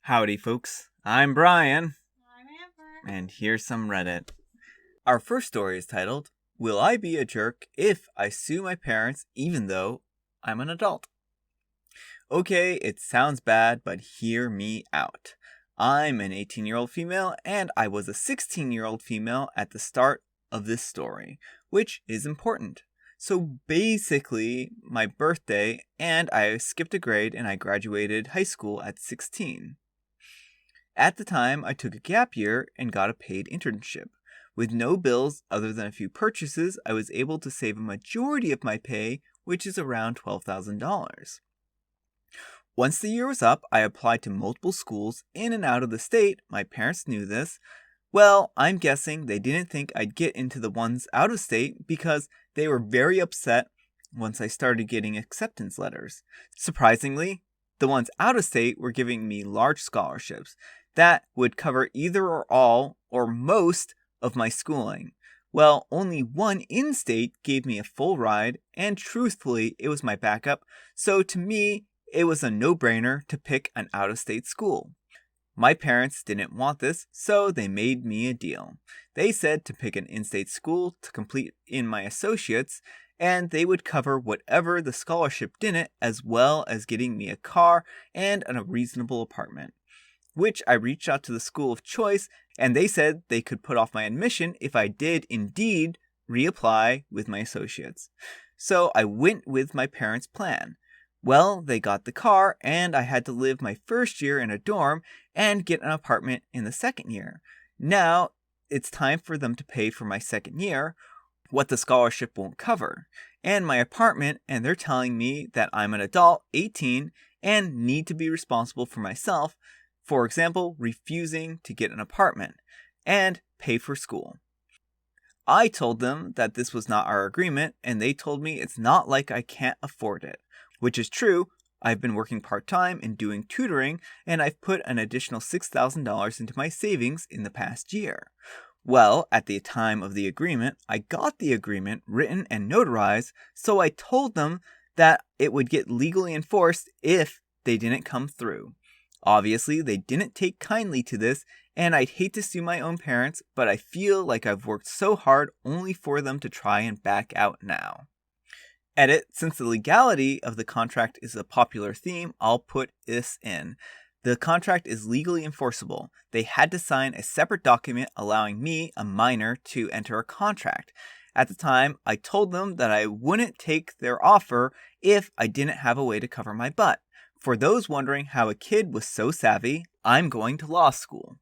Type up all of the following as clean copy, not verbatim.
Howdy, folks. I'm Brian, I'm Amber. and here's some Reddit. Our first story is titled, Will I Be a Jerk If I Sue My Parents Even Though I'm an Adult? Okay, it sounds bad, but hear me out. I'm an 18-year-old female, and I was a 16-year-old female at the start of this story, which is important. So basically, my birthday, and I skipped a grade and I graduated high school at 16. At the time, I took a gap year and got a paid internship. With no bills other than a few purchases, I was able to save a majority of my pay, which is around $12,000. Once the year was up, I applied to multiple schools in and out of the state. My parents knew this. Well, I'm guessing they didn't think I'd get into the ones out of state because they were very upset once I started getting acceptance letters. Surprisingly, the ones out of state were giving me large scholarships that would cover either or all or most of my schooling. Well, only one in-state gave me a full ride, and truthfully, it was my backup, so to me, it was a no-brainer to pick an out-of-state school. My parents didn't want this, so they made me a deal. They said to pick an in-state school to complete in my associates, and they would cover whatever the scholarship didn't, as well as getting me a car and a reasonable apartment. Which I reached out to the school of choice, and they said they could put off my admission if I did indeed reapply with my associates. So I went with my parents' plan. Well, they got the car, and I had to live my first year in a dorm and get an apartment in the second year. Now, it's time for them to pay for my second year, what the scholarship won't cover, and my apartment, and they're telling me that I'm an adult, 18, and need to be responsible for myself, for example, refusing to get an apartment, and pay for school. I told them that this was not our agreement, and they told me it's not like I can't afford it. Which is true. I've been working part-time and doing tutoring, and I've put an additional $6,000 into my savings in the past year. Well, at the time of the agreement, I got the agreement written and notarized, so I told them that it would get legally enforced if they didn't come through. Obviously, they didn't take kindly to this, and I'd hate to sue my own parents, but I feel like I've worked so hard only for them to try and back out now. Edit, since the legality of the contract is a popular theme, I'll put this in. The contract is legally enforceable. They had to sign a separate document allowing me, a minor, to enter a contract. At the time, I told them that I wouldn't take their offer if I didn't have a way to cover my butt. For those wondering how a kid was so savvy, I'm going to law school.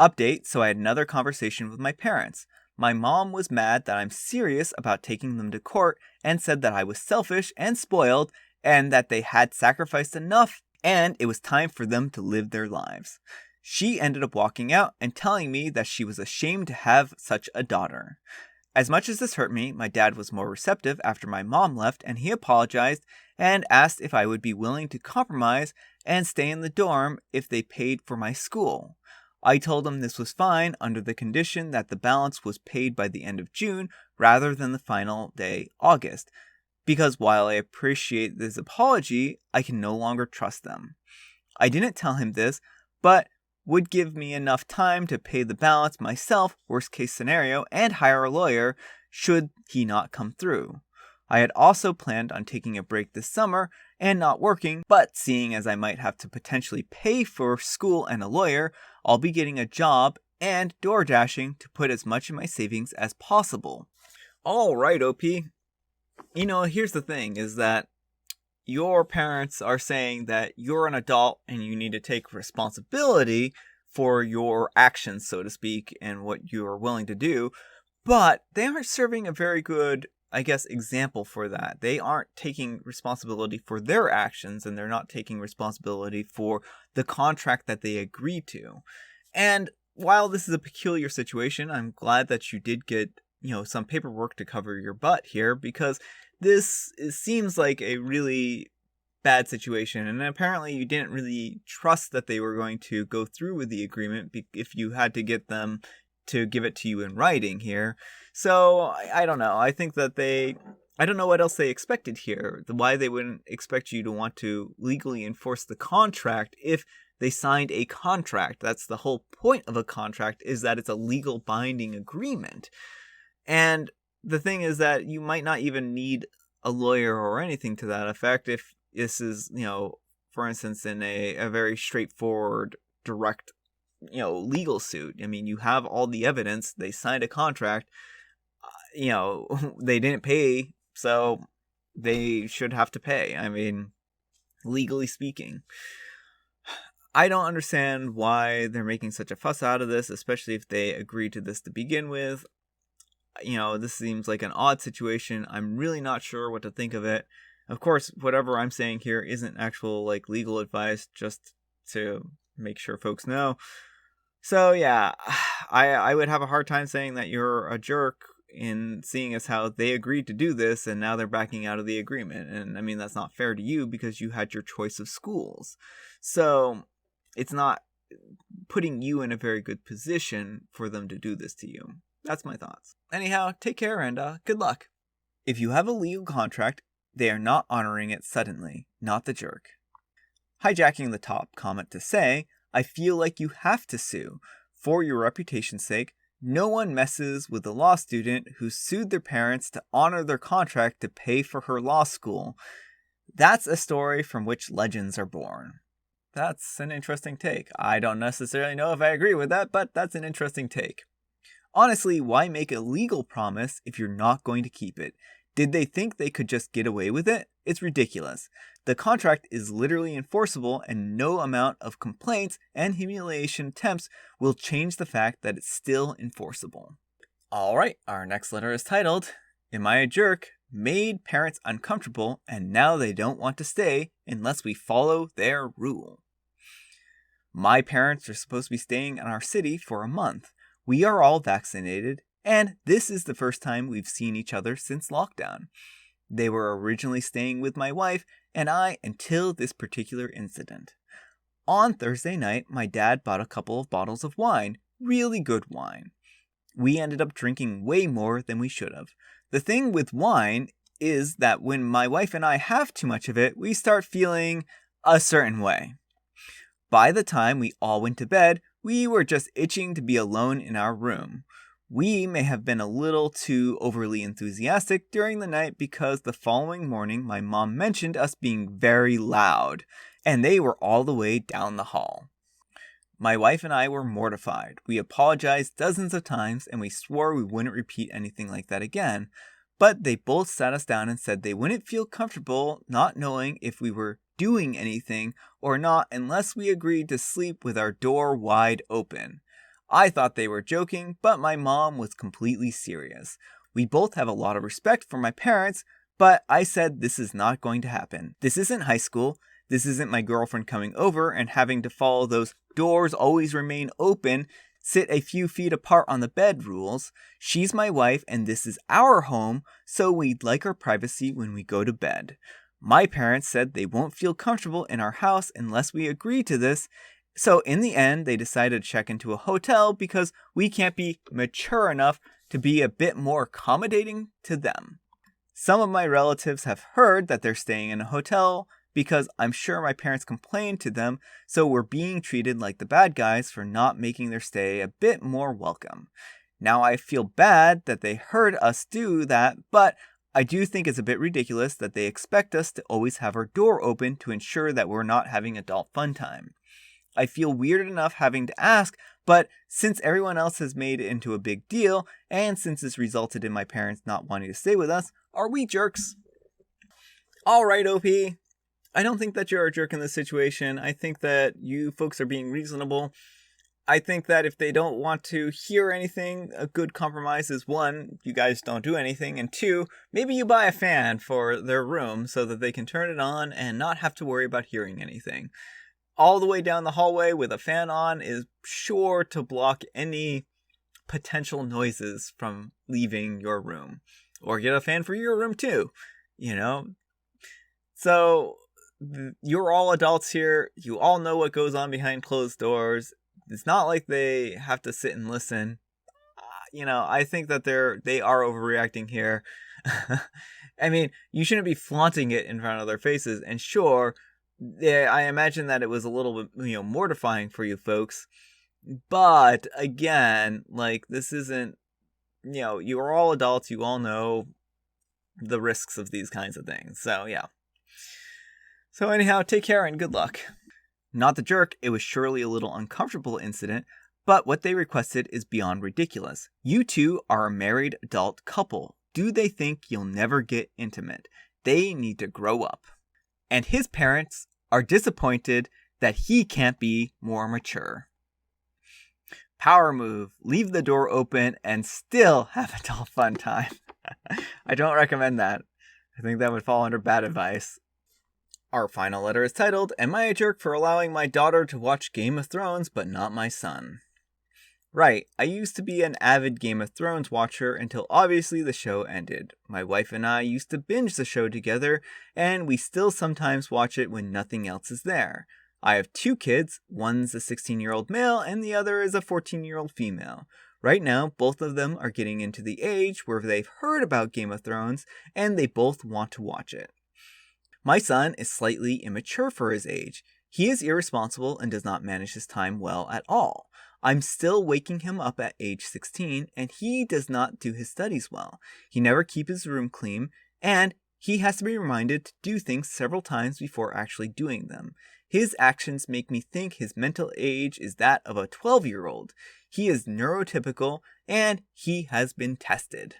Update, so I had another conversation with my parents. My mom was mad that I'm serious about taking them to court and said that I was selfish and spoiled and that they had sacrificed enough and it was time for them to live their lives. She ended up walking out and telling me that she was ashamed to have such a daughter. As much as this hurt me, my dad was more receptive after my mom left, and he apologized and asked if I would be willing to compromise and stay in the dorm if they paid for my school. I told him this was fine under the condition that the balance was paid by the end of June rather than the final day, August, because while I appreciate this apology, I can no longer trust them. I didn't tell him this, but would give me enough time to pay the balance myself, worst case scenario, and hire a lawyer should he not come through. I had also planned on taking a break this summer and not working, but seeing as I might have to potentially pay for school and a lawyer, I'll be getting a job and door dashing to put as much in my savings as possible. Alright, OP. Here's the thing, is that your parents are saying that you're an adult and you need to take responsibility for your actions, so to speak, and what you are willing to do, but they aren't serving a very good, example for that. They aren't taking responsibility for their actions, and they're not taking responsibility for the contract that they agreed to. And while this is a peculiar situation, I'm glad that you did get, some paperwork to cover your butt here, because this seems like a really bad situation, and apparently you didn't really trust that they were going to go through with the agreement if you had to get them to give it to you in writing here. So, I don't know. I think that I don't know what else they expected here. Why they wouldn't expect you to want to legally enforce the contract if They signed a contract. That's the whole point of a contract, is that it's a legal binding agreement. And the thing is that you might not even need a lawyer or anything to that effect if this is, for instance, in a very straightforward, direct, legal suit. I mean, you have all the evidence. They signed a contract. They didn't pay, so they should have to pay. I mean, legally speaking. I don't understand why they're making such a fuss out of this, especially if they agreed to this to begin with. This seems like an odd situation. I'm really not sure what to think of it. Of course, whatever I'm saying here isn't actual legal advice, just to make sure folks know. So yeah, I would have a hard time saying that you're a jerk in seeing as how they agreed to do this and now they're backing out of the agreement. And I mean, that's not fair to you because you had your choice of schools. So it's not putting you in a very good position for them to do this to you. That's my thoughts. Anyhow, take care and good luck. If you have a legal contract, they are not honoring it suddenly, not the jerk. Hijacking the top comment to say, I feel like you have to sue. For your reputation's sake, no one messes with a law student who sued their parents to honor their contract to pay for her law school. That's a story from which legends are born. That's an interesting take. I don't necessarily know if I agree with that, but that's an interesting take. Honestly, why make a legal promise if you're not going to keep it? Did they think they could just get away with it? It's ridiculous. The contract is literally enforceable, and no amount of complaints and humiliation attempts will change the fact that it's still enforceable. Alright, our next letter is titled, Am I a Jerk? Made parents uncomfortable, and now they don't want to stay unless we follow their rule. My parents are supposed to be staying in our city for a month. We are all vaccinated, and this is the first time we've seen each other since lockdown. They were originally staying with my wife and I until this particular incident. On Thursday night, my dad bought a couple of bottles of wine, really good wine. We ended up drinking way more than we should have. The thing with wine is that when my wife and I have too much of it, we start feeling a certain way. By the time we all went to bed, we were just itching to be alone in our room. We may have been a little too overly enthusiastic during the night because the following morning my mom mentioned us being very loud, and they were all the way down the hall. My wife and I were mortified. We apologized dozens of times and we swore we wouldn't repeat anything like that again, but they both sat us down and said they wouldn't feel comfortable not knowing if we were doing anything or not unless we agreed to sleep with our door wide open. I thought they were joking, but my mom was completely serious. We both have a lot of respect for my parents, but I said this is not going to happen. This isn't high school. This isn't my girlfriend coming over and having to follow those doors always remain open, sit a few feet apart on the bed rules. She's my wife and this is our home, so we'd like our privacy when we go to bed. My parents said they won't feel comfortable in our house unless we agree to this, so in the end they decided to check into a hotel because we can't be mature enough to be a bit more accommodating to them. Some of my relatives have heard that they're staying in a hotel because I'm sure my parents complained to them, so we're being treated like the bad guys for not making their stay a bit more welcome. Now I feel bad that they heard us do that, but I do think it's a bit ridiculous that they expect us to always have our door open to ensure that we're not having adult fun time. I feel weird enough having to ask, but since everyone else has made it into a big deal, and since this resulted in my parents not wanting to stay with us, are we jerks? Alright, OP. I don't think that you're a jerk in this situation. I think that you folks are being reasonable. I think that if they don't want to hear anything, a good compromise is one, you guys don't do anything, and two, maybe you buy a fan for their room so that they can turn it on and not have to worry about hearing anything. All the way down the hallway with a fan on is sure to block any potential noises from leaving your room. Or get a fan for your room too, So, you're all adults here. You all know what goes on behind closed doors. It's not like they have to sit and listen. I think that they are overreacting here. I mean, you shouldn't be flaunting it in front of their faces. And sure, I imagine that it was a little bit, mortifying for you folks. But again, like, this isn't, you are all adults. You all know the risks of these kinds of things. So, yeah. So anyhow, take care and good luck. Not the jerk, it was surely a little uncomfortable incident, but what they requested is beyond ridiculous. You two are a married adult couple. Do they think you'll never get intimate? They need to grow up. And his parents are disappointed that he can't be more mature. Power move. Leave the door open and still have adult fun time. I don't recommend that. I think that would fall under bad advice. Our final letter is titled, Am I a jerk for allowing my daughter to watch Game of Thrones but not my son? Right, I used to be an avid Game of Thrones watcher until obviously the show ended. My wife and I used to binge the show together, and we still sometimes watch it when nothing else is there. I have 2 kids, one's a 16-year-old male and the other is a 14-year-old female. Right now, both of them are getting into the age where they've heard about Game of Thrones and they both want to watch it. My son is slightly immature for his age. He is irresponsible and does not manage his time well at all. I'm still waking him up at age 16, and he does not do his studies well. He never keeps his room clean, and he has to be reminded to do things several times before actually doing them. His actions make me think his mental age is that of a 12-year-old. He is neurotypical, and he has been tested.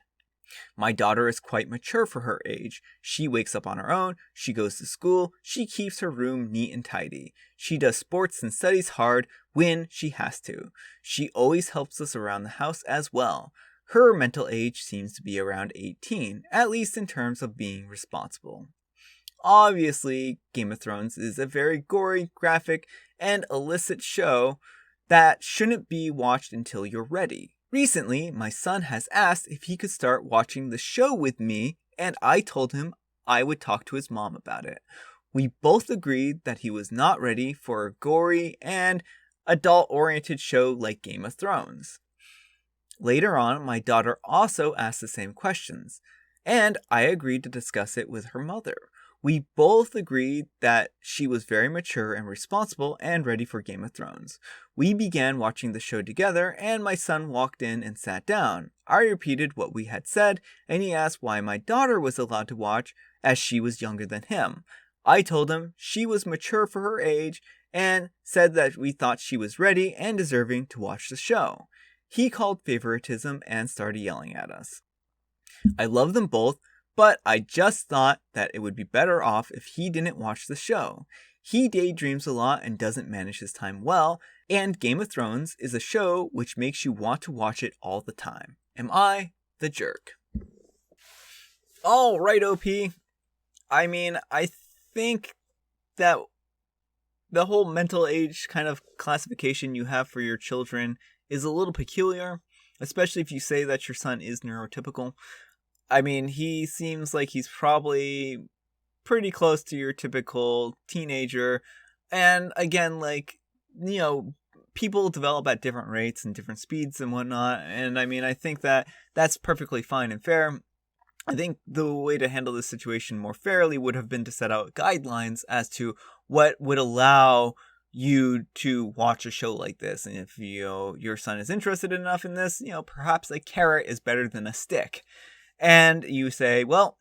My daughter is quite mature for her age. She wakes up on her own, she goes to school, she keeps her room neat and tidy. She does sports and studies hard when she has to. She always helps us around the house as well. Her mental age seems to be around 18, at least in terms of being responsible. Obviously, Game of Thrones is a very gory, graphic, and illicit show that shouldn't be watched until you're ready. Recently, my son has asked if he could start watching the show with me, and I told him I would talk to his mom about it. We both agreed that he was not ready for a gory and adult-oriented show like Game of Thrones. Later on, my daughter also asked the same questions, and I agreed to discuss it with her mother. We both agreed that she was very mature and responsible and ready for Game of Thrones. We began watching the show together, and my son walked in and sat down. I repeated what we had said, and he asked why my daughter was allowed to watch as she was younger than him. I told him she was mature for her age and said that we thought she was ready and deserving to watch the show. He called favoritism and started yelling at us. I love them both, but I just thought that it would be better off if he didn't watch the show. He daydreams a lot and doesn't manage his time well, and Game of Thrones is a show which makes you want to watch it all the time. Am I the jerk? Alright, OP. I mean, I think that the whole mental age kind of classification you have for your children is a little peculiar, especially if you say that your son is neurotypical. I mean, he seems like he's probably pretty close to your typical teenager. And again, people develop at different rates and different speeds and whatnot. And I mean, I think that that's perfectly fine and fair. I think the way to handle this situation more fairly would have been to set out guidelines as to what would allow you to watch a show like this. And if your son is interested enough in this, perhaps a carrot is better than a stick. And you say, well,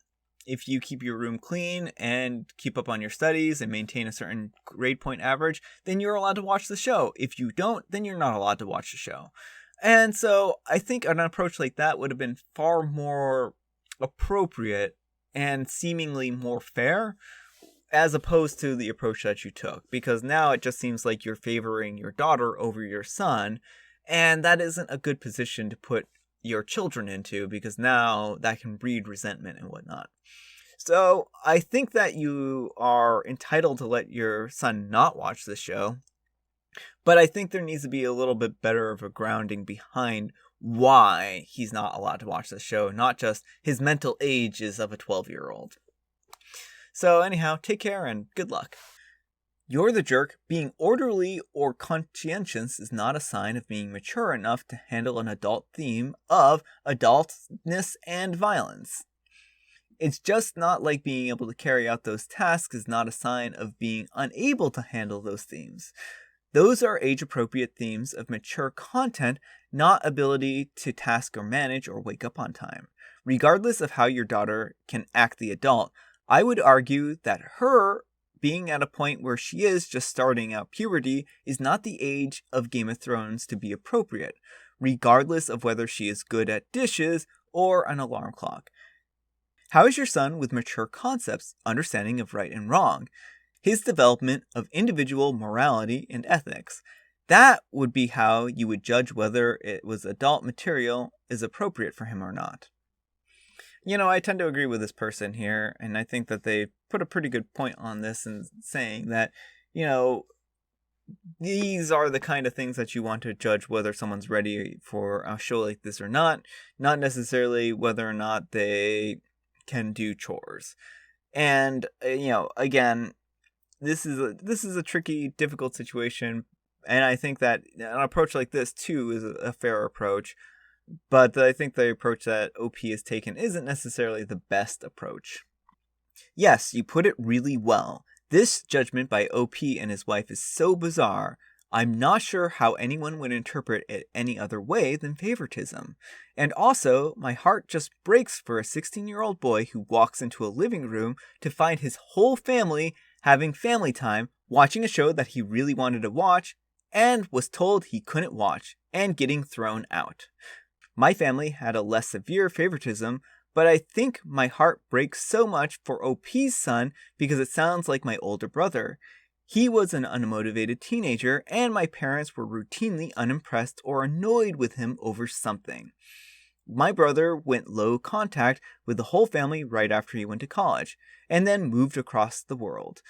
if you keep your room clean and keep up on your studies and maintain a certain grade point average, then you're allowed to watch the show. If you don't, then you're not allowed to watch the show. And so I think an approach like that would have been far more appropriate and seemingly more fair, as opposed to the approach that you took. Because now it just seems like you're favoring your daughter over your son, and that isn't a good position to put your children into, because now that can breed resentment and whatnot. So I think that you are entitled to let your son not watch this show, but I think there needs to be a little bit better of a grounding behind why he's not allowed to watch this show, not just his mental age is of a 12-year-old. So anyhow, take care and good luck. You're the jerk. Being orderly or conscientious is not a sign of being mature enough to handle an adult theme of adultness and violence. It's just not like being able to carry out those tasks is not a sign of being unable to handle those themes. Those are age-appropriate themes of mature content, not ability to task or manage or wake up on time. Regardless of how your daughter can act the adult, I would argue that her being at a point where she is just starting out puberty is not the age of Game of Thrones to be appropriate, regardless of whether she is good at dishes or an alarm clock. How is your son with mature concepts, understanding of right and wrong? His development of individual morality and ethics. That would be how you would judge whether it was adult material is appropriate for him or not. I tend to agree with this person here, and I think that they put a pretty good point on this in saying that, these are the kind of things that you want to judge whether someone's ready for a show like this or not necessarily whether or not they can do chores. And, again, this is a tricky, difficult situation, and I think that an approach like this, too, is a fair approach. But I think the approach that OP has taken isn't necessarily the best approach. Yes, you put it really well. This judgment by OP and his wife is so bizarre, I'm not sure how anyone would interpret it any other way than favoritism. And also, my heart just breaks for a 16-year-old boy who walks into a living room to find his whole family having family time, watching a show that he really wanted to watch, and was told he couldn't watch, and getting thrown out. My family had a less severe favoritism, but I think my heart breaks so much for OP's son because it sounds like my older brother. He was an unmotivated teenager, and my parents were routinely unimpressed or annoyed with him over something. My brother went low contact with the whole family right after he went to college, and then moved across the world.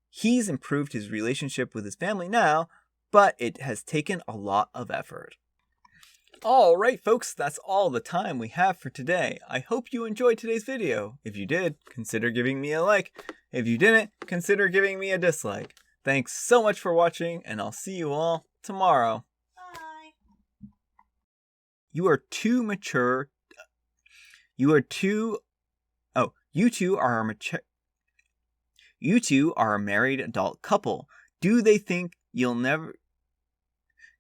He's improved his relationship with his family now, but it has taken a lot of effort. Alright folks, that's all the time we have for today. I hope you enjoyed today's video. If you did, consider giving me a like. If you didn't, consider giving me a dislike. Thanks so much for watching, and I'll see you all tomorrow. Bye. You two are a married adult couple. Do they think you'll never...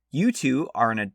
You two are an